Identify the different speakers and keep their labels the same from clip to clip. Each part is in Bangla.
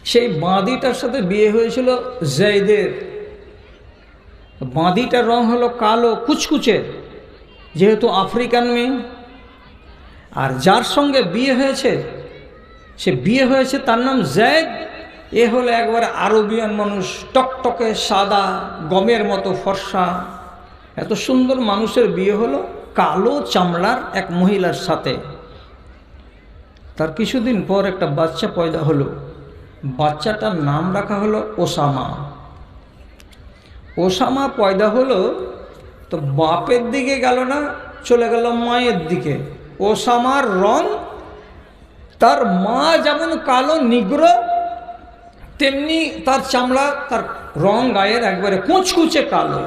Speaker 1: সেই বাঁদিটার সাথে বিয়ে হয়েছিল জয়দের। বাঁদিটার রং হলো কালো কুচকুচে, যেহেতু আফ্রিকান মেয়ে। আর যার সঙ্গে বিয়ে হয়েছে সে বিয়ে হয়েছে তার নাম জয়দ। এ হলো একবারে আরবিয়ান মানুষ, টকটকে সাদা, গমের মতো ফর্সা। এত সুন্দর মানুষের বিয়ে হলো কালো চামড়ার এক মহিলার সাথে। তার কিছুদিন পর একটা বাচ্চা পয়দা হলো। বাচ্চাটার নাম রাখা হলো ওসামা। ওসামা পয়দা হলো তো বাপের দিকে গেল না, চলে গেল মায়ের দিকে। ওসামার রং, তার মা যেমন কালো নিগ্র, তেমনি তার চামড়া, তার রং গায়ের একবারে কুচকুচে কালো।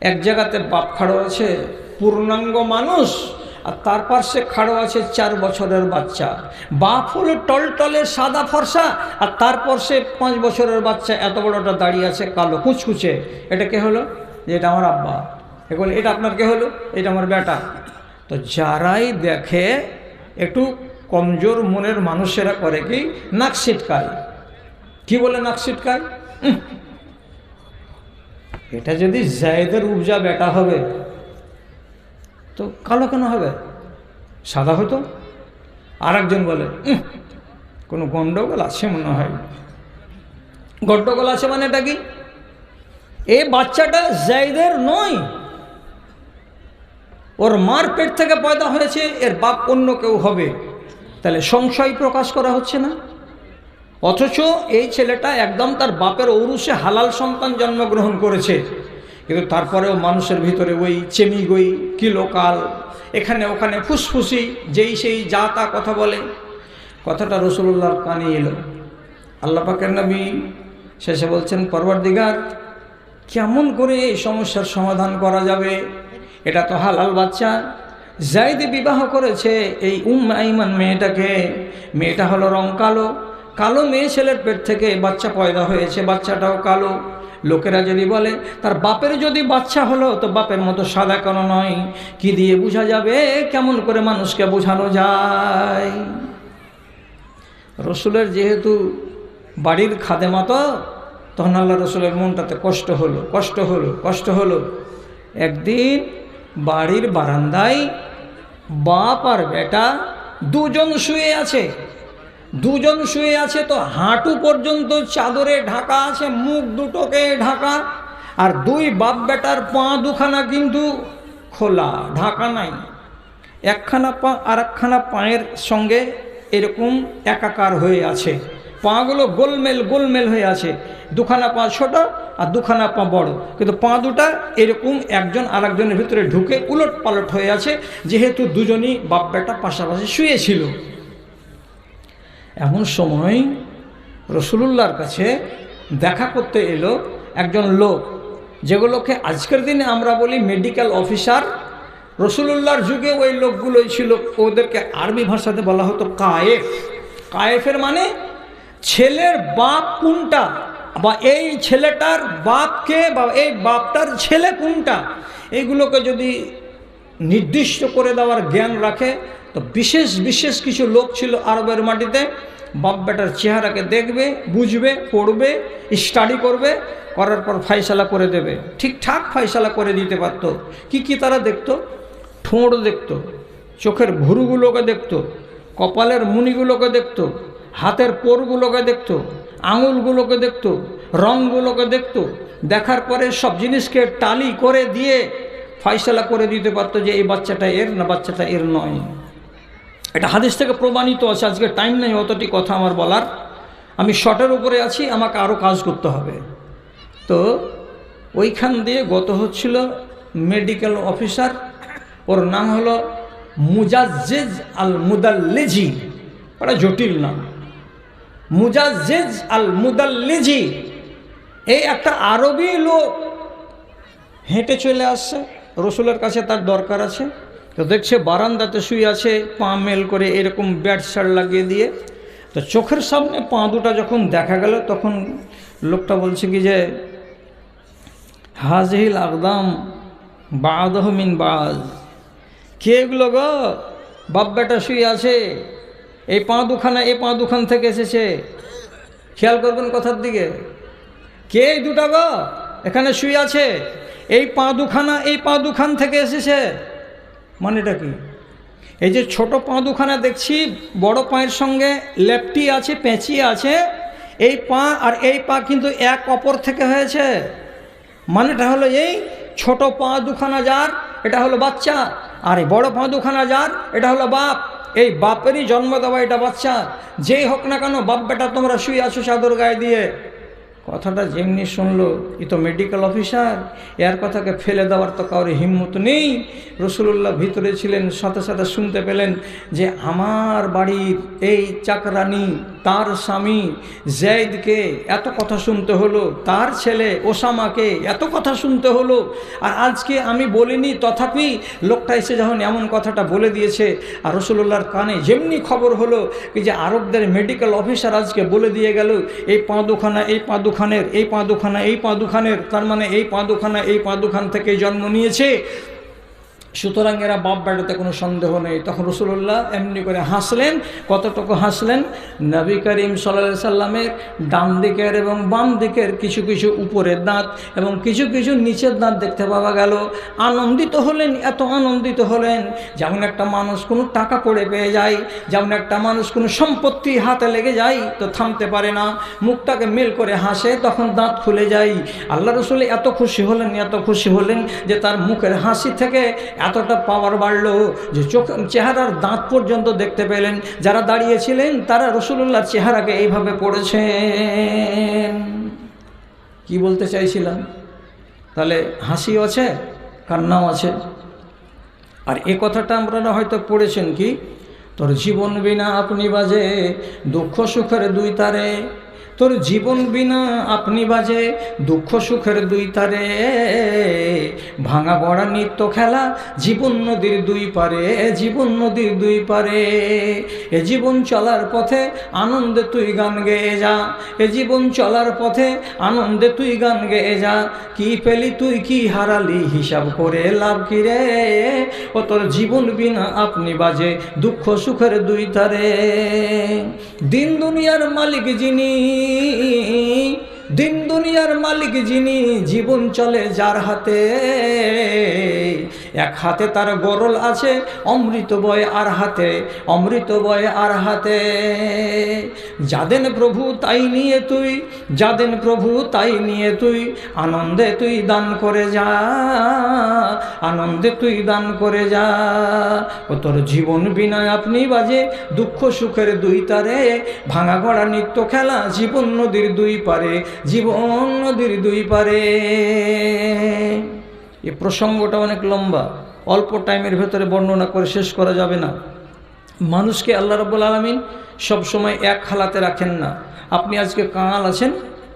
Speaker 1: এক জায়গাতে বাপ খাড়ো আছে পূর্ণাঙ্গ মানুষ, আর তার পাশে খাড়ো আছে 4 বছরের বাচ্চা। বাপ হলো টলটলে সাদা ফর্সা, আর তারপর সে 5 বছরের বাচ্চা এত বড়টা দাঁড়িয়ে আছে কালো কুচকুচে। এটা কে হলো? যে এটা আমার আব্বা। এ বলে এটা আপনার কে হলো? এটা আমার বেটা। তো যারাই দেখে একটু কমজোর মনের মানুষেরা করে কি, নাক ছিটকায়। কি বলে নাক ছিটকায়? এটা যদি জায়েদের উপজা বেটা হবে তো কালো কেন হবে? সাদা হতো। আর একজন বলে কোনো গন্ডগোল আছে মনে হয়। গন্ডগোল আছে মানে এটা কি? এই বাচ্চাটা জায়েদের নয়, ওর মার পেট থেকে পয়দা হয়েছে, এর বাপ অন্য কেউ হবে। তাহলে সংশয় প্রকাশ করা হচ্ছে না? অথচ এই ছেলেটা একদম তার বাপের ঔরসে হালাল সন্তান জন্মগ্রহণ করেছে, কিন্তু তারপরেও মানুষের ভিতরে ওই চেমিগই, কিলোকাল, এখানে ওখানে ফুসফুসি, যেই সেই যা তা কথা বলে। কথাটা রাসূলুল্লাহর কানে এলো। আল্লাহ পাকের নবী শেষে বলছেন, পরওয়ারদিগার, কেমন করে এই সমস্যার সমাধান করা যাবে? এটা তো হালাল বাচ্চা। জায়েদ বিবাহ করেছে এই আইমান মেয়েটাকে। মেয়েটা হলো রং কালো। কালো মেয়ে ছেলের পেট থেকে বাচ্চা পয়দা হয়েছে, বাচ্চাটাও কালো। লোকেরা যদি বলে তার বাপের যদি বাচ্চা হলো তো বাপের মতো সাদা কেন নয়? কি দিয়ে বোঝা যাবে? কেমন করে মানুষকে বোঝানো যায়? রসুলের যেহেতু বাড়ির খাদেমা, তো তখন আল্লাহ রসুলের মনটাতে কষ্ট হলো। একদিন বাড়ির বারান্দায় বাপ আর বেটা দুজন শুয়ে আছে। তো হাঁটু পর্যন্ত চাদরে ঢাকা আছে, মুখ দুটোকে ঢাকা। আর দুই বাপ বেটার পা দুখানা কিন্তু খোলা, ঢাকা নাই। একখানা পা আর একখানা পায়ের সঙ্গে এরকম একাকার হয়ে আছে। পাগুলো গোলমেল হয়ে আছে। দুখানা পা ছোট আর দুখানা পা বড়, কিন্তু পা দুটা এরকম একজন আর একজনের ভিতরে ঢুকে উলট পালট হয়ে আছে, যেহেতু দুজনই বাপ বেটা পাশাপাশি শুয়েছিল। এমন সময় রাসূলুল্লাহর কাছে দেখা করতে এলো একজন লোক, যেগুলোকে আজকের দিনে আমরা বলি মেডিকেল অফিসার। রাসূলুল্লাহর যুগে ওই লোকগুলোই ছিল, ওদেরকে আরবি ভাষাতে বলা হতো কায়েফ। কায়েফের মানে ছেলের বাপ কোনটা, বা এই ছেলেটার বাপকে, বা এই বাপটার ছেলে কোনটা, এইগুলোকে যদি নির্দিষ্ট করে দেওয়ার জ্ঞান রাখে তো বিশেষ কিছু লোক ছিল আরবের মাটিতে। বাপ বেটার চেহারাকে দেখবে, বুঝবে, পড়বে, স্টাডি করবে, করার পর ফয়সালা করে দেবে। ঠিকঠাক ফয়সালা করে দিতে পারতো। কি তারা দেখতো? ঠোঁট দেখতো, চোখের ভুরুগুলোকে দেখতো, কপালের মুনিগুলোকে দেখতো, হাতের পোরগুলোকে দেখতো, আঙুলগুলোকে দেখতো, রঙগুলোকে দেখতো। দেখার পরে সব জিনিসকে টালি করে দিয়ে ফয়সালা করে দিতে পারতো যে এই বাচ্চাটা এর না, বাচ্চাটা এর নয়। এটা হাদিস থেকে প্রমাণিত আছে। আজকে টাইম নেই অতটি কথা আমার বলার, আমি শর্টের উপরে আছি, আমাকে আরও কাজ করতে হবে। তো ওইখান দিয়ে গত হচ্ছিল মেডিকেল অফিসার, ওর নাম হলো মুজাজ্জেজ আল মুদাল্লিজি। ওটা জটিল নাম, মুজাজ্জেজ আল মুদাল্লিজি। এই একটা আরবি লোক হেঁটে চলে আসছে রসুলের কাছে, তার দরকার আছে। তো দেখছে বারান্দাতে শুয়ে আছে, পা মেল করে এরকম ব্যাট শার্ট লাগিয়ে দিয়ে। তো চোখের সামনে পা দুটা যখন দেখা গেল, তখন লোকটা বলছে কি যে হাজিল আকদাম বাদহ মিন বাজ। কে এগুলো গো? বাপ বেটা শুয়ে আছে, এই পা দুখানা থেকে এসেছে। খেয়াল করবেন কথার দিকে। কে এই দুটা গো এখানে শুয়ে আছে? এই পা দুখানা এই পা দুখান থেকে এসেছে। মানেটা কি? এই যে ছোট পা দুখানা দেখছি, বড় পায়ের সঙ্গে লেপটি আছে, পেঁচি আছে, এই পা আর এই পা কিন্তু এক অপর থেকে হয়েছে। মানেটা হলো এই ছোট পা দুখানা যার, এটা হলো বাচ্চা, আর এই বড় পা দুখানা যার, এটা হলো বাপ। এই বাপেরই জন্ম দেওয়া এটা বাচ্চা। যেই হোক না কেন, বাপ বেটা তোমরা শুয়ে আছো চাদর গায়ে দিয়ে। কথাটা যেমনি শুনলো, এ তো মেডিকেল অফিসার, এর কথাকে ফেলে দেওয়ার তো কারোর হিম্মত নেই। রসুলুল্লাহ ভিতরে ছিলেন, সাথে সাথে শুনতে পেলেন যে আমার বাড়ির এই চাকরানি, তার স্বামী জেয়দকে এত কথা শুনতে হলো, তার ছেলে ওসামাকে এত কথা শুনতে হলো। আর আজকে আমি বলিনি, তথাপি লোকটা এসে যখন এমন কথাটা বলে দিয়েছে, আর রসুলুল্লাহর কানে যেমনি খবর হলো যে আরবদের মেডিকেল অফিসার আজকে বলে দিয়ে গেল এই পা দুখানা এই পা দুখানের, এই পা দুখানা এই পা দুখানের, তার মানে এই পা দুখানা এই পা দুখান থেকে জন্ম নিয়েছে, সুতরাং এরা বাপ বেটাতে কোনো সন্দেহ নেই। তখন রসুল্লাহ এমনি করে হাসলেন। কতটুকু হাসলেন? নবী করিম সাল্লাল্লাহু আলাইহি সাল্লামের ডান দিকের এবং বাম দিকের কিছু কিছু উপরের দাঁত এবং কিছু কিছু নিচের দাঁত দেখতে পাওয়া গেল। আনন্দিত হলেন, এত আনন্দিত হলেন যেমন একটা মানুষ কোনো টাকা পড়ে পেয়ে যায়, যেমন একটা মানুষ কোনো সম্পত্তি হাতে লেগে যায় তো থামতে পারে না, মুখটাকে মেল করে হাসে, তখন দাঁত খুলে যায়। আল্লাহ রসুল এত খুশি হলেন, এত খুশি হলেন যে তার মুখের হাসি থেকে এতটা পাওয়ার বাড়লো যে চোখ চেহারার দাঁত পর্যন্ত দেখতে পেলেন। যারা দাঁড়িয়েছিলেন তারা রসুলুল্লাহর চেহারাকে এইভাবে পড়েছেন। কি বলতে চাইছিলাম? তাহলে হাসিও আছে, কান্নাও আছে। আর এ কথাটা আপনারা হয়তো পড়েছেন কি, তোর জীবন বিনা আপনি বাজে দুঃখ সুখের দুই তারে, তোর জীবন বিনা আপনি বাজে দুঃখ সুখের দুই তারে, ভাঙা পড়া নিত্য খেলা জীবন নদীর দুই পারে, জীবন নদীর দুই পারে। এ জীবন চলার পথে আনন্দে তুই গান গেয়ে যা, এ জীবন চলার পথে আনন্দে তুই গান গেয়ে যা, কি পেলি তুই কি হারালি হিসাব করে লাভ কি রে, ও তোর জীবন বিনা আপনি বাজে দুঃখ সুখের দুই তারে। দিন দুনিয়ার মালিক যিনি, দিন দুনিয়ার মালিক যিনি, জীবন চলে যার হাতে, এক হাতে তার গরল আছে অমৃত বয় আর হাতে, অমৃত বয় আর হাতে। যাদেন প্রভু তাই নিয়ে তুই, যাদেন প্রভু তাই নিয়ে তুই, আনন্দে তুই দান করে যা, আনন্দে তুই দান করে যা, ও তোর জীবন বিনা আপনি বাজে দুঃখ সুখের দুই তারে, ভাঙা গড়া নিত্য খেলা জীবন নদীর দুই পারে, জীবন নদীর দুই পারে। এ প্রসঙ্গটা অনেক লম্বা, অল্প টাইমের ভেতরে বর্ণনা করে শেষ করা যাবে না। মানুষকে আল্লাহ রাব্বুল আলামিন সবসময় এক হালাতে রাখেন না। আপনি আজকে কাঙাল আছেন,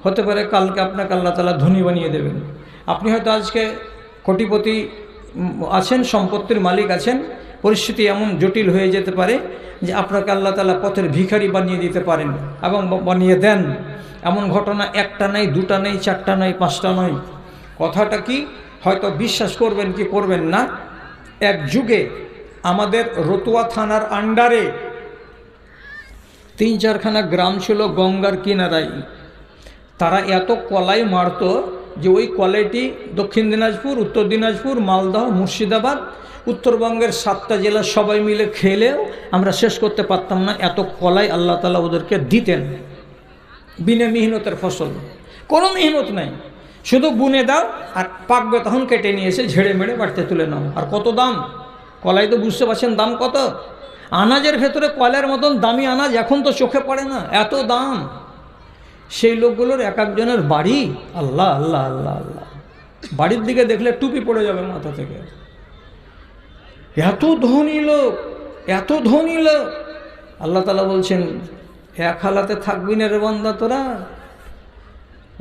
Speaker 1: হতে পারে কালকে আপনাকে আল্লাহ তাআলা ধনী বানিয়ে দেবেন। আপনি হয়তো আজকে কোটিপতি আছেন, সম্পত্তির মালিক আছেন, পরিস্থিতি এমন জটিল হয়ে যেতে পারে যে আপনাকে আল্লাহ তাআলা পথের ভিখারি বানিয়ে দিতে পারেন এবং বানিয়ে দেন। এমন ঘটনা একটা নেই, দুটা নেই, চারটা নয়, পাঁচটা নয়। কথাটা কি হয়তো বিশ্বাস করবেন কি করবেন না, এক যুগে আমাদের রতুয়া থানার আন্ডারে 3-4খানা গ্রাম ছিল গঙ্গার কিনারায়। তারা এত কলাই মারত যে ওই কলাইটি দক্ষিণ দিনাজপুর, উত্তর দিনাজপুর, মালদহ, মুর্শিদাবাদ, উত্তরবঙ্গের 7টা জেলা সবাই মিলে খেলেও আমরা শেষ করতে পারতাম না, এত কলাই আল্লাহ তাআলা ওদেরকে দিতেন। বিনা মেহনতের ফসল, কোনো মেহনত নাই, শুধু বুনে দাও আর পাকবে তখন কেটে নিয়ে এসে ঝেড়ে মেড়ে বাড়িতে তুলে নাও। আর কত দাম কলাই, তো বুঝতে পারছেন দাম কত। আনাজের ভেতরে কলার মতন দামি আনাজ এখন তো চোখে পড়ে না, এত দাম। সেই লোকগুলোর এক একজনের বাড়ি, আল্লাহ আল্লাহ আল্লাহ আল্লাহ, বাড়ির দিকে দেখলে টুপি পড়ে যাবে মাথা থেকে। এত ধনী লোক, এত ধনী লোক। আল্লাহ তাআলা বলছেন এক হালাতে থাকবি না রে বান্দা তোরা।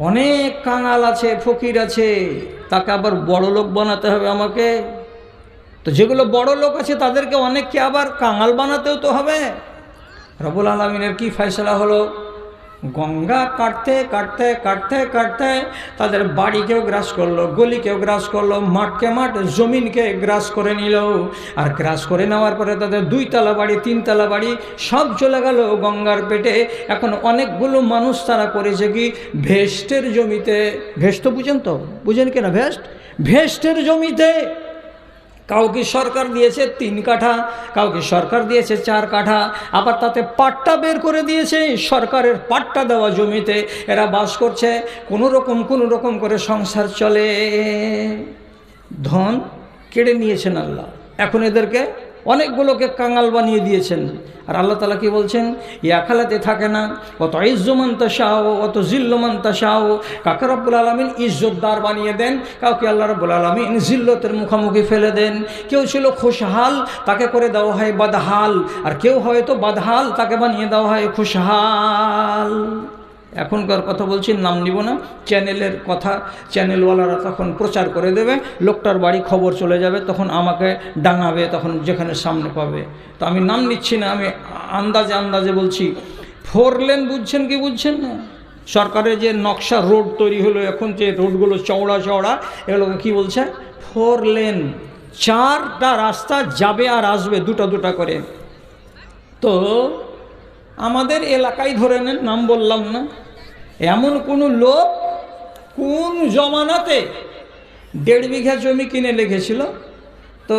Speaker 1: অনেক কাঙাল আছে, ফকির আছে, তাকে আবার বড় লোক বানাতে হবে আমাকে। তো যেগুলো বড় লোক আছে তাদেরকে অনেককে আবার কাঙাল বানাতেও তো হবে। রব্বুল আলামিনের কি ফয়সালা হলো, গঙ্গা কাটতে কাটতে কাটতে কাটতে তাদের বাড়িকেও গ্রাস করলো, গলিকেও গ্রাস করলো, মাঠকে মাঠ, জমিনকে গ্রাস করে নিল। আর গ্রাস করে নেওয়ার পরে তাদের 2 তলা বাড়ি, 3 তলা বাড়ি সব চলে গেল গঙ্গার পেটে। এখন অনেকগুলো মানুষ তারা করেছে কি, ভেস্টের জমিতে, ভেস্ট তো বুঝেন, তো বুঝেন কিনা, ভেস্টের জমিতে কাউকে সরকার দিয়েছে 3 কাঠা, কাউকে সরকার দিয়েছে 4 কাঠা, আবার তাতে পাট্টা বের করে দিয়েছে। সরকারের পাট্টা দেওয়া জমিতে এরা বাস করছে, কোনো রকম করে সংসার চলে। ধন কেড়ে নিয়েছেন আল্লাহ, এখন এদেরকে অনেকগুলোকে কাঙাল বানিয়ে দিয়েছেন। আর আল্লাহ তাআলা কি বলছেন, ইয়াখালাতে থাকে না, অত ইজ্জমান তাশাও অত জিল্লমান তাশাও। কাকে রব্বুল আলামিন ইজ্জতদার বানিয়ে দেন, কাউকে আল্লাহ রব্বুল আলামিন জিল্লতের মুখোমুখি ফেলে দেন। কেউ ছিল খুশহাল, তাকে করে দেওয়া হয় বাদহাল, আর কেউ হয়তো বাদহাল, তাকে বানিয়ে দেওয়া হয় খুশহাল। এখনকার কথা বলছি, নাম নিব না, চ্যানেলের কথা, চ্যানেলওয়ালারা তখন প্রচার করে দেবে, লোকটার বাড়ি খবর চলে যাবে, তখন আমাকে ডাঙাবে, তখন যেখানে সামনে পাবে। তো আমি নাম নিচ্ছি না, আমি আন্দাজে বলছি। 4 লেন বুঝছেন কি বুঝছেন না? সরকারের যে নকশা রোড তৈরি হলো, এখন যে রোডগুলো চওড়া এগুলোকে কি বলছে, 4 লেন, 4টা রাস্তা যাবে আর আসবে, 2টা করে। তো আমাদের এলাকায় ধরে নেন, নাম বললাম না, এমন কোনো লোক কোন জমানাতে 1.5 বিঘা জমি কিনে লেগেছিল, তো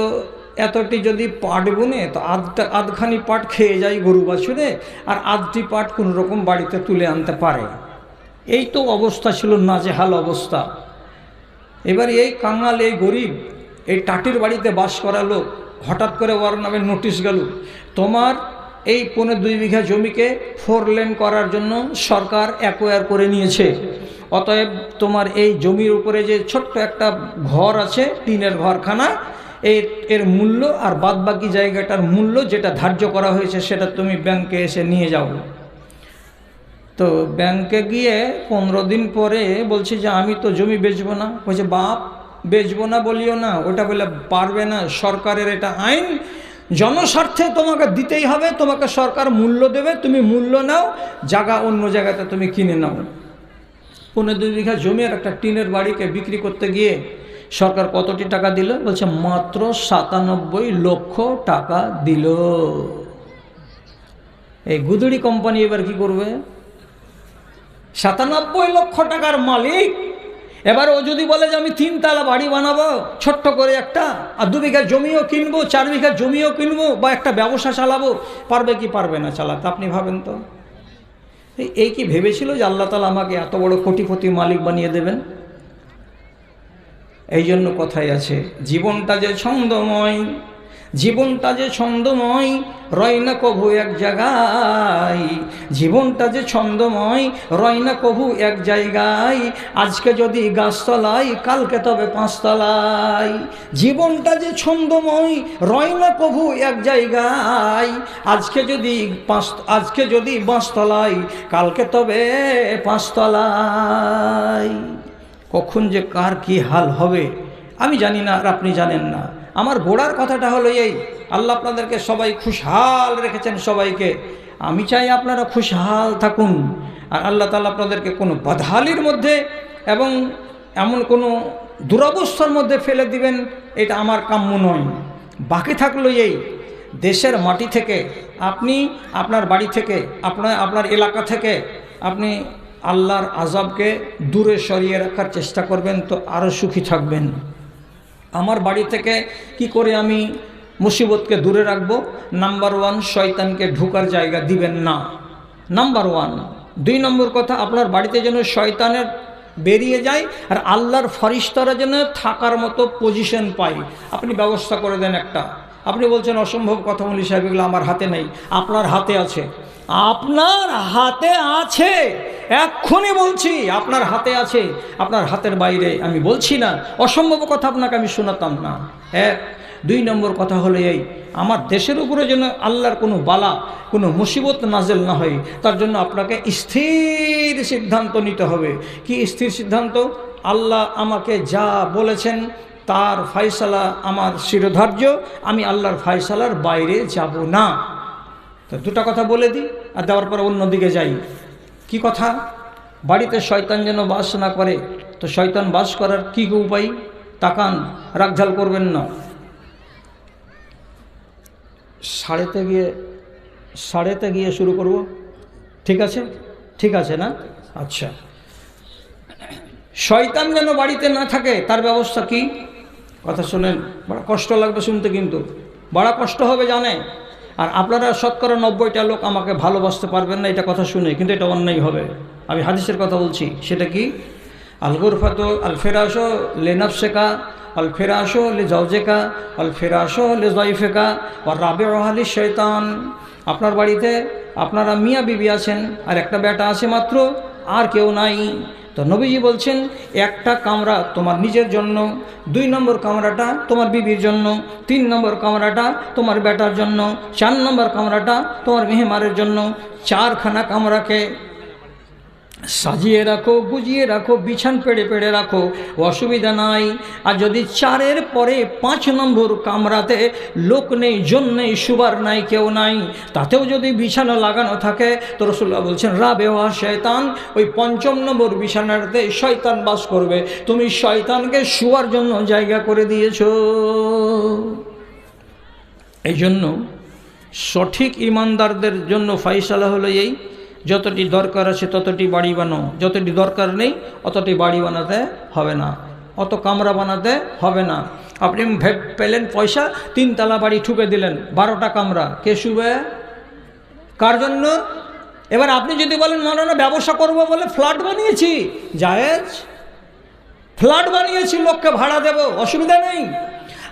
Speaker 1: এতটি যদি পাট গুনে, তো আধখানি পাট খেয়ে যায় গরু বাছুরে, আর আধটি পাট কোনো রকম বাড়িতে তুলে আনতে পারে। এই তো অবস্থা ছিল, নাজেহাল অবস্থা। এবার এই কাঙাল, এই গরিব, এই টাটির বাড়িতে বাস করা লোক, হঠাৎ করে ওর নামে নোটিশ গেল, তোমার এই 2.5 বিঘা জমিকে 4 লেন করার জন্য সরকার অ্যাকোয়ার করে নিয়েছে। অতএব তোমার এই জমির উপরে যে ছোট্ট একটা ঘর আছে, টিনের ঘরখানা, এর মূল্য আর বাদবাকি জায়গাটার মূল্য যেটা ধার্য করা হয়েছে, সেটা তুমি ব্যাংকে এসে নিয়ে যাও। তো ব্যাংকে গিয়ে 15 দিন পরে বলছে যে আমি তো জমি বেচবো না। বলছে, বাপ, বেচবো না বলিও না, ওটা বলে পারবে না, সরকারের এটা আইন, জনস্বার্থে তোমাকে দিতেই হবে, তোমাকে সরকার মূল্য দেবে, তুমি মূল্য নাও, জায়গা অন্য জায়গাতে তুমি কিনে নাও। 2.5 বিঘা জমি আর একটা টিনের বাড়িকে বিক্রি করতে গিয়ে সরকার কতটি টাকা দিল? বলছে মাত্র 97 লক্ষ টাকা দিল। এই গুদুড়ি কোম্পানি এবার কি করবে? 97 লক্ষ টাকার মালিক। এবার ও যদি বলে যে আমি 3 তলা বাড়ি বানাবো ছোট্ট করে একটা, আর 2 বিঘা জমিও কিনবো, 4 বিঘা জমিও কিনবো, বা একটা ব্যবসা চালাবো, পারবে কি পারবে না চালাতে? আপনি ভাবেন তো। এই কি ভেবেছিল যে আল্লাহ তাআলা আমাকে এত বড় কোটিপতি মালিক বানিয়ে দেবেন? এই জন্য কথাই আছে, জীবনটা যে ছন্দময়, জীবনটা যে ছন্দময়, রয় না কভু এক জায়গায়। জীবনটা যে ছন্দময়, রয় না কভু এক জায়গায়। আজকে যদি গাছতলায়, কালকে তবে 5 তলায়। জীবনটা যে ছন্দময়, রয় না কভু এক জায়গায়। আজকে যদি 5 তলায়, কালকে তবে 5 তলায়। কখন যে কার কি হাল হবে আমি জানি না, আর আপনি জানেন না। আমার গোড়ার কথাটা হলো এই, আল্লাহ আপনাদেরকে সবাই খুশহাল রেখেছেন সবাইকে। আমি চাই আপনারা খুশহাল থাকুন, আর আল্লাহ তাআলা আপনাদেরকে কোনো বাদহালির মধ্যে এবং এমন কোনো দুরবস্থার মধ্যে ফেলে দিবেন, এটা আমার কাম্য নয়। বাকি থাকলো এই, দেশের মাটি থেকে আপনি, আপনার বাড়ি থেকে, আপনার এলাকা থেকে আপনি আল্লাহর আযাবকে দূরে সরিয়ে রাখার চেষ্টা করবেন, তো আরও সুখী থাকবেন। আমার বাড়ি থেকে কি করে আমি মুসিবতকে দূরে রাখবো? নাম্বার 1, শয়তানকে ঢোকার জায়গা দিবেন না, নাম্বার 1। 2 নম্বর কথা, আপনার বাড়িতে যেন শয়তানের বেরিয়ে যায়, আর আল্লাহর ফেরেশতারা যেন থাকার মতো পজিশন পায়, আপনি ব্যবস্থা করে দেন একটা। আপনি বলছেন অসম্ভব কথা মৌলী সাহেব, এগুলো আমার হাতে নেই। আপনার হাতে আছে, আপনার হাতে আছে, এক্ষুনি বলছি আপনার হাতে আছে, আপনার হাতের বাইরে আমি বলছি না। অসম্ভব কথা আপনাকে আমি শোনাতাম না। 1। 2 নম্বর কথা হলো এই, আমার দেশের উপরে যেন আল্লাহর কোনো বালা, কোনো মুসিবত নাজেল না হয়, তার জন্য আপনাকে স্থির সিদ্ধান্ত নিতে হবে। কি স্থির সিদ্ধান্ত? আল্লাহ আমাকে যা বলেছেন তার ফয়সালা আমার শিরোধার্য, আমি আল্লাহর ফয়সালার বাইরে যাব না। তো 2টা কথা বলে দিই, আর দেওয়ার পর অন্যদিকে যাই। কি কথা? বাড়িতে শয়তান যেন বাস না করে। তো শয়তান বাস করার কি উপায়? তাকান, রাগঝাল করবেন না। সাড়েতে গিয়ে শুরু করব, ঠিক আছে? ঠিক আছে না? আচ্ছা, শয়তান যেন বাড়িতে না থাকে তার ব্যবস্থা কি? কথা শোনেন, বড় কষ্ট লাগবে শুনতে, কিন্তু বড় কষ্ট হবে জানে। আর আপনারা শতকরা 90টা লোক আমাকে ভালোবাসতে পারবেন না এটা কথা শুনে, কিন্তু এটা অন্যায় হবে। আমি হাদিসের কথা বলছি। সেটা কি? আল গুরফাতু আল ফিরাশু লিনাফসিকা আল ফিরাশু লিজাওজিকা আল ফিরাশু লিযাইফিকা ওয়া রাবিউহা লিশাইতান। আপনার বাড়িতে আপনারা মিয়া বিবি আছেন আর একটা বেটা আছে মাত্র, আর কেউ নাই। তো নবীজি বলছেন, একটা কামরা তোমার নিজের জন্য, 2 নম্বর কামরাটা তোমার বিবির জন্য, 3 নম্বর কামরাটা তোমার বেটার জন্য, 4 নম্বর কামরাটা তোমার মেহমানের জন্য। 4খানা কামরাকে সাজিয়ে রাখো, গুজিয়ে রাখো, বিছান পেড়ে পেড়ে রাখো, অসুবিধা নাই। আর যদি 4-এর পরে 5 নম্বর কামরাতে লোক নেই, জন নেই, শুবার নাই, কেউ নাই, তাতেও যদি বিছানা লাগানো থাকে, তো রাসূলুল্লাহ বলছেন রাবেওয়া শয়তান, ওই 5ম নম্বর বিছানাতে শয়তান বাস করবে। তুমি শয়তানকে শুয়ার জন্য জায়গা করে দিয়েছো। এই জন্য সঠিক ইমানদারদের জন্য ফায়সালা হলো এই, যতটি দরকার আছে ততটি বাড়ি বানাও, যতটি দরকার নেই অতটি বাড়ি বানাতে হবে না, অত কামরা বানাতে হবে না। আপনি পেলেন পয়সা, 3 তলা বাড়ি ঠুকে দিলেন, 12টা কামরা, কে শুবে? কার জন্য? এবার আপনি যদি বলেন মাওলানা ব্যবসা করব বলে ফ্ল্যাট বানিয়েছি, জায়েজ, ফ্ল্যাট বানিয়েছি, লোককে ভাড়া দেব, অসুবিধা নেই।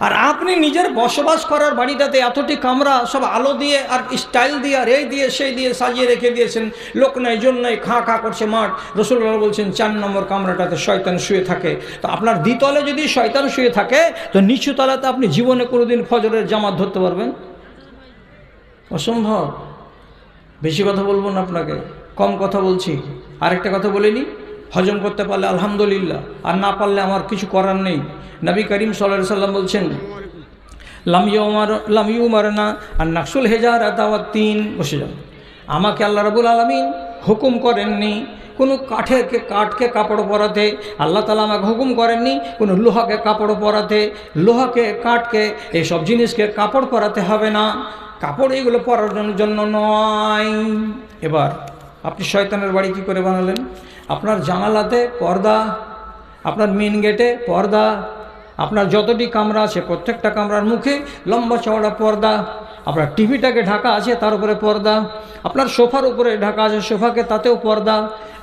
Speaker 1: আর আপনি নিজের বসবাস করার বাড়িটাতে এতটি কামরা সব আলো দিয়ে আর স্টাইল দিয়ে আর এই দিয়ে সেই দিয়ে সাজিয়ে রেখে দিয়েছেন, লোক নাই, জন নাই, খা খা করছে মাঠ। রাসূলুল্লাহ বলছেন 4 নম্বর কামরাটাতে শয়তান শুয়ে থাকে। তো আপনার দ্বিতলে যদি শয়তান শুয়ে থাকে, তো নিচু তলাতে আপনি জীবনে কোনোদিন ফজরের জামাত ধরতে পারবেন? অসম্ভব। বেশি কথা বলবো না আপনাকে, কম কথা বলছি। আরেকটা কথা বলিনি, হজম করতে পারলে আলহামদুলিল্লাহ, আর না পারলে আমার কিছু করার নেই। নবী করিম সাল্লাল্লাহু আলাইহি সাল্লাম বলছেন লাম ইউমারনা আর নাকসুল হেজারাত ওয়া তিন। বসে যান। আমাকে আল্লাহ রাব্বুল আলামিন হুকুম করেননি কোনো কাঠকে কাপড় পরাতে, আল্লাহ তাআলা আমাকে হুকুম করেননি কোনো লোহাকে কাপড় পরাতে, লোহাকে, কাঠকে, এইসব জিনিসকে কাপড় পরাতে হবে না, কাপড় এগুলো পরার জন্য নয়। এবার আপনি শয়তানের বাড়ি কী করে বানালেন? আপনার জানালাতে পর্দা, আপনার মেন গেটে পর্দা, আপনার যতটি কামরা আছে প্রত্যেকটা কামরার মুখে লম্বা চওড়া পর্দা, আপনার টিভিটাকে ঢাকা আছে তার উপরে পর্দা, আপনার সোফার উপরে ঢাকা আছে সোফাকে, তাতেও পর্দা,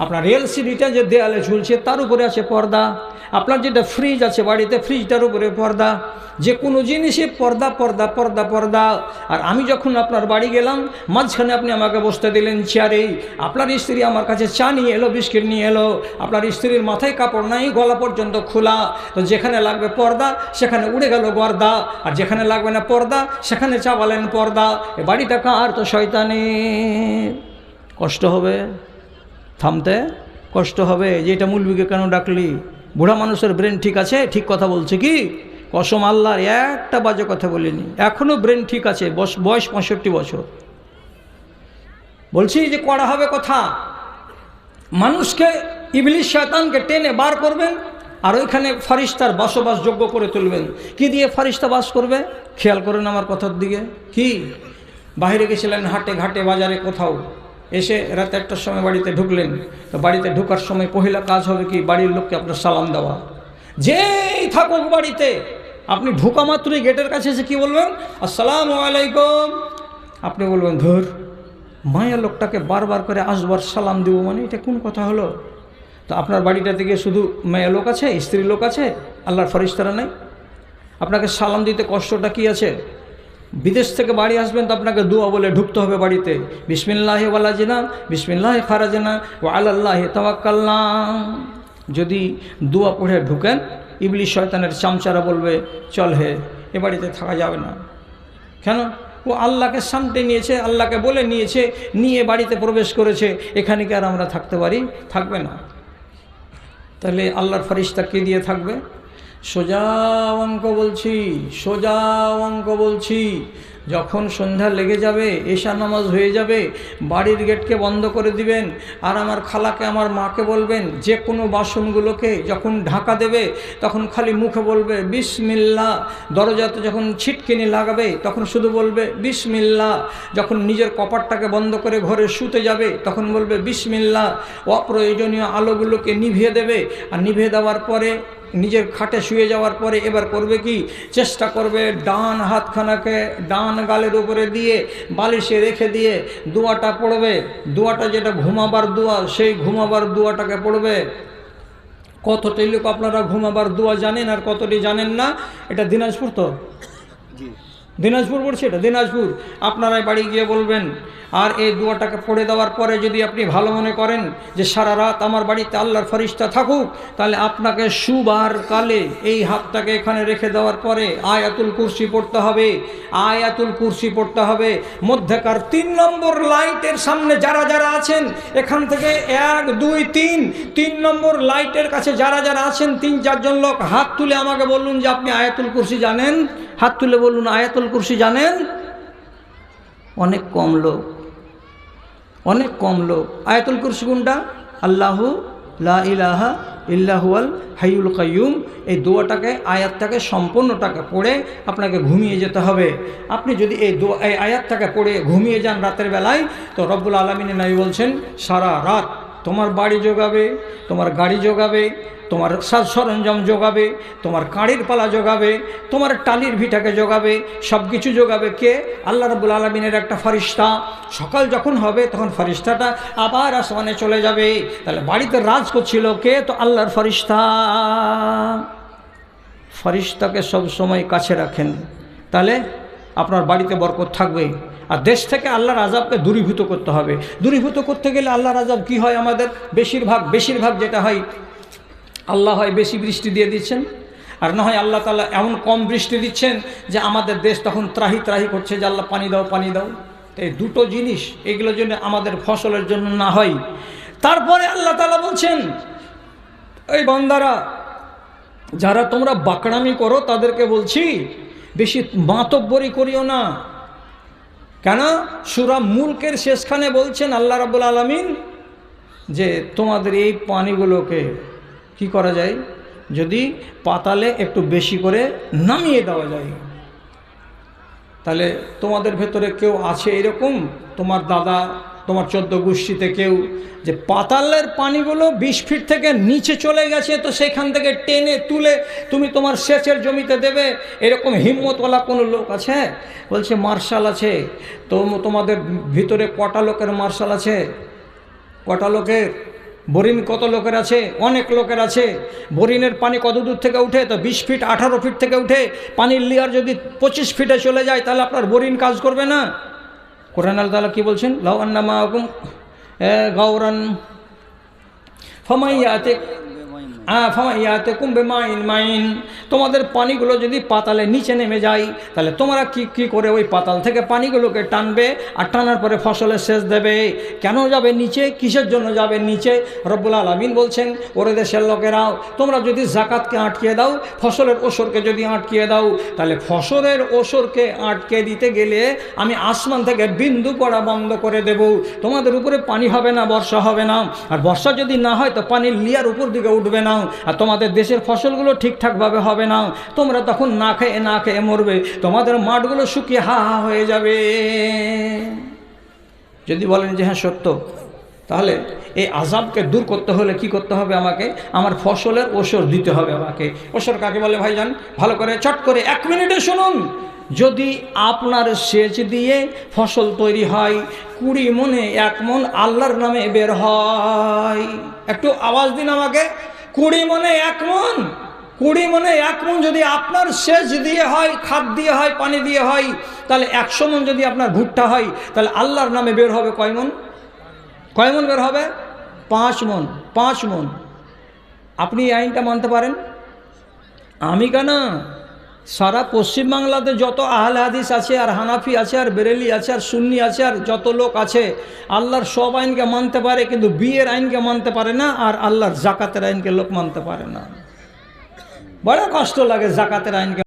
Speaker 1: আপনার এলসিডিটা যে দেয়ালে ঝুলছে তার উপরে আছে পর্দা, আপনার যেটা ফ্রিজ আছে বাড়িতে ফ্রিজটার উপরে পর্দা, যে কোনো জিনিসে পর্দা পর্দা পর্দা পর্দা। আর আমি যখন আপনার বাড়ি গেলাম, মাঝখানে আপনি আমাকে বসতে দিলেন চেয়ারে, আপনার স্ত্রী আমার কাছে চা নিয়ে এলো, বিস্কিট নিয়ে এলো, আপনার স্ত্রীর মাথায় কাপড় নাই, গলা পর্যন্ত খোলা, তো যেখানে লাগবে পর্দা সেখানে উড়ে গেল গর্দা, আর যেখানে লাগবে না পর্দা সেখানে চাপালেন পর্দা। এ বাড়িটা কার? তো শয়তানের। কষ্ট হবে, থামতে কষ্ট হবে যে এটা মৌলবীকে কেন ডাকলি? বুড়া মানুষের ব্রেন ঠিক আছে, ঠিক কথা বলছে কি? কসম আল্লাহর, একটা বাজে কথা বলিনি, এখনও ব্রেন ঠিক আছে, বয়স 65 বছর। বলছি যে কড়া হবে কথা, মানুষকে ইবলিস শয়তানকে টেনে বার করবেন আর ওইখানে ফারিস্তার বসবাসযোগ্য করে তুলবেন। কি দিয়ে ফারিস্তা বাস করবে? খেয়াল করেন আমার কথার দিকে। কি? বাইরে গেছিলেন হাটে ঘাটে বাজারে কোথাও, এসে রাত 1টার সময় বাড়িতে ঢুকলেন, তো বাড়িতে ঢোকার সময় পহিলা কাজ হবে কি? বাড়ির লোককে আপনার সালাম দেওয়া। যেই থাকুক বাড়িতে, আপনি ঢোকা মাত্রই গেটের কাছে এসে কী বলবেন? আসসালামু আলাইকুম। আপনি বলবেন ধর, মায়া লোকটাকে বারবার করে আসবার সালাম দেবো মানে এটা কোন কথা হলো? তো আপনার বাড়িটা থেকে শুধু মেয়ে লোক আছে, স্ত্রী লোক আছে, আল্লাহর ফেরেশতারা নেই? আপনাকে সালাম দিতে কষ্টটা কি আছে? বিদেশ থেকে বাড়ি আসবেন তো আপনাকে দোয়া বলে ঢুকতে হবে বাড়িতে। বিসমিল্লাহি ওয়ালাজিনা বিসমিল্লাহি খারাজনা ওয়া আলাল্লাহি তাওয়াক্কালনা। যদি দোয়া পড়ে ঢুকেন, ইবলিস শয়তানের চামচারা বলবে চল হে, এ বাড়িতে থাকা যাবে না। কেন? ও আল্লাহকে সামনে নিয়েছে, আল্লাহকে বলে নিয়েছে, নিয়ে বাড়িতে প্রবেশ করেছে, এখানে কি আর আমরা থাকতে পারি? থাকবে না। তাহলে আল্লাহর ফেরেশতা কে দিয়ে থাকবে? সোজা অঙ্ক বলছি, সোজা অঙ্ক বলছি। যখন সন্ধ্যা লেগে যাবে, এশা নামাজ হয়ে যাবে, বাড়ির গেটকে বন্ধ করে দিবেন। আর আমার খালাকে, আমার মাকে বলবেন যে কোনো বাসনগুলোকে যখন ঢাকা দেবে তখন খালি মুখে বলবে বিসমিল্লাহ। দরজাতে যখন ছিটকিনি লাগাবে তখন শুধু বলবে বিসমিল্লাহ। যখন নিজের কপাটটাকে বন্ধ করে ঘরে শুতে যাবে তখন বলবে বিসমিল্লাহ। অপ্রয়োজনীয় আলোগুলোকে নিভিয়ে দেবে। আর নিভিয়ে দেওয়ার পরে নিজের খাটে শুয়ে যাওয়ার পরে এবার করবে কি, চেষ্টা করবে ডান হাতখানাকে ডান গালের উপরে দিয়ে বালিশে রেখে দিয়ে দোয়াটা পড়বে। দোয়াটা যেটা ঘুমাবার দোয়া, সেই ঘুমাবার দোয়াটাকে পড়বে। কতটি লোক আপনারা ঘুমাবার দোয়া জানেন আর কতটি জানেন না? এটা দিনাজপুর, তো দিনাজপুর পড়ছে, এটা দিনাজপুর। আপনারাই বাড়ি গিয়ে বলবেন। আর এই দোয়াটাকে পড়ে দেওয়ার পরে যদি আপনি ভালো মনে করেন যে সারা রাত আমার বাড়িতে আল্লাহর ফেরেশতা থাকুক, তাহলে আপনাকে শুবার কালে এই হাতটাকে এখানে রেখে দেওয়ার পরে আয়াতুল কুরসি পড়তে হবে। আয়াতুল কুরসি পড়তে হবে। মধ্যেকার 3 নম্বর লাইটের সামনে যারা যারা আছেন, এখান থেকে 1 2 3 নম্বর লাইটের কাছে যারা যারা আছেন, 3-4 জন লোক হাত তুলে আমাকে বলুন যে আপনি আয়াতুল কুরসি জানেন। হাত তুলে বলুন আয়াতুল কুরসি জানেন। অনেক কম লোক, অনেক কম লোক। আয়াতুল কুরসি কোনটা? আল্লাহু লা ইলাহা ইল্লা হুয়াল হাইয়ুল কাইয়ুম। এই দোয়াটাকে, আয়াতটাকে সম্পূর্ণটাকে পড়ে আপনাকে ঘুমিয়ে যেতে হবে। আপনি যদি এই আয়াতটাকে পড়ে ঘুমিয়ে যান রাতের বেলায়, তো রব্বুল আলামিনের নবী বলছেন সারা রাত তোমার বাড়ি জোগাবে, তোমার গাড়ি জোগাবে, তোমার সাজ সরঞ্জাম জোগাবে, তোমার কাঁড়ির পালা জোগাবে, তোমার টালির ভিটাকে জোগাবে, সব কিছু জোগাবে কে? আল্লাহ রাব্বুল আলামিনের একটা ফেরেশতা। সকাল যখন হবে তখন ফেরেশতাটা আবার আসমানে চলে যাবে। তাহলে বাড়িতে রাজ করছিল কে? তো আল্লাহর ফেরেশতা। ফেরেশতাকে সব সময় কাছে রাখেন, তাহলে আপনার বাড়িতে বরকত থাকবে। আর দেশ থেকে আল্লাহর আযাবকে দূরীভূত করতে হবে। দূরীভূত করতে গেলে আল্লাহর আযাব কি হয় আমাদের? বেশিরভাগ যেটা হয়, আল্লাহ হয় বেশি বৃষ্টি দিয়ে দিচ্ছেন, আর না হয় আল্লাহ তাআলা এমন কম বৃষ্টি দিচ্ছেন যে আমাদের দেশ তখন ত্রাহি ত্রাহি করছে যে আল্লাহ পানি দাও, পানি দাও। এই দুটো জিনিস, এগুলোর জন্য আমাদের ফসলের জন্য না হয়। তারপরে আল্লাহ তাআলা বলছেন, এই বান্দারা যারা তোমরা বাকড়ামি করো তাদেরকে বলছি বেশি মাতব্বরি করিও না। কেন? সূরা মুলকের শেষখানে বলছেন আল্লাহ রাব্বুল আলামিন যে তোমাদের এই পানিগুলোকে কি করা যায়, যদি পাতালে একটু বেশি করে নামিয়ে দেওয়া যায়। তাহলে তোমাদের ভেতরে কেউ আছে এরকম, তোমার দাদা, তোমার 14 গোষ্ঠীতে কেউ, যে পাতালের পানিগুলো 20 ফিট থেকে নিচে চলে গেছে, তো সেখান থেকে টেনে তুলে তুমি তোমার সেচের জমিতে দেবে, এরকম হিম্মতওয়ালা কোনো লোক আছে? বলছে মার্শাল আছে। তো তোমাদের ভিতরে কটা লোকের মার্শাল আছে? কটা লোকের? বোরিং কত লোকের আছে? অনেক লোকের আছে। বোরিংয়ের পানি কত দূর থেকে উঠে? তো 20 ফিট 18 ফিট থেকে উঠে পানির লেয়ার যদি 25 ফিটে চলে যায়, তাহলে আপনার বোরিং কাজ করবে না। কোরআন আল্লাহ তাআলা কি বলছেন? লাউ আন্না মাআকুম গাওরান ফামাইয়াতে মাইন। তোমাদের পানিগুলো যদি পাতালে নিচে নেমে যায়, তাহলে তোমরা কি করে ওই পাতাল থেকে পানিগুলোকে টানবে, আর টানার পরে ফসলে সেচ দেবে। কেন যাবে নিচে? কিসের জন্য যাবে নিচে? রব্বুল আলামিন বলছেন, ওরে দেশের লোকেরাও, তোমরা যদি যাকাতকে আটকিয়ে দাও, ফসলের ওসরকে যদি আটকিয়ে দাও, তাহলে ফসলের ওসরকে আটকে দিতে গেলে আমি আসমান থেকে বিন্দু পড়া বন্ধ করে দেব। তোমাদের উপরে পানি হবে না, বর্ষা হবে না। আর বর্ষা যদি না হয় তো পানির লেয়ার উপর দিকে উঠবে না, আর তোমাদের দেশের ফসলগুলো ঠিকঠাকভাবে হবে না। তোমরা তখন না খেয়ে মরবে। তোমাদের মাঠগুলো শুকিয়ে হা হা হয়ে যাবে। যদি বলেন যে হ্যাঁ সত্য, তাহলে এই আযাবকে দূর করতে হলে কি করতে হবে? আমাকে আমার ফসলের ওসর দিতে হবে। আমাকে ওসর কাকে বলে ভাইজান? ভালো করে চট করে 1 মিনিটে শুনুন। যদি আপনার সেচ দিয়ে ফসল তৈরি হয়, 20 মনে 1 মন আল্লাহর নামে বের হয়। একটু আওয়াজ দিন আমাকে। 20 মনে 1 মন, 20 মনে 1 মন যদি আপনার সেচ দিয়ে হয়, খাদ দিয়ে হয়, পানি দিয়ে হয়, তাহলে 100 মন যদি আপনার ভুট্টা হয়, তাহলে আল্লাহর নামে বের হবে কয় মন? কয় মন বের হবে? 5 মন। 5 মন। আপনি এই আইনটা মানতে পারেন? আমি কেন, সারা পশ্চিমবাংলাতে যত আহলে হাদিস আছে, আর হানাফি আছে, আর বেরেলি আছে, আর সুন্নি আছে, আর যত লোক আছে, আল্লাহর সব আইনকে মানতে পারে, কিন্তু বিয়ের আইনকে মানতে পারে না, আর আল্লাহর জাকাতের আইনকে লোক মানতে পারে না। বড় কষ্ট লাগে জাকাতের আইনকে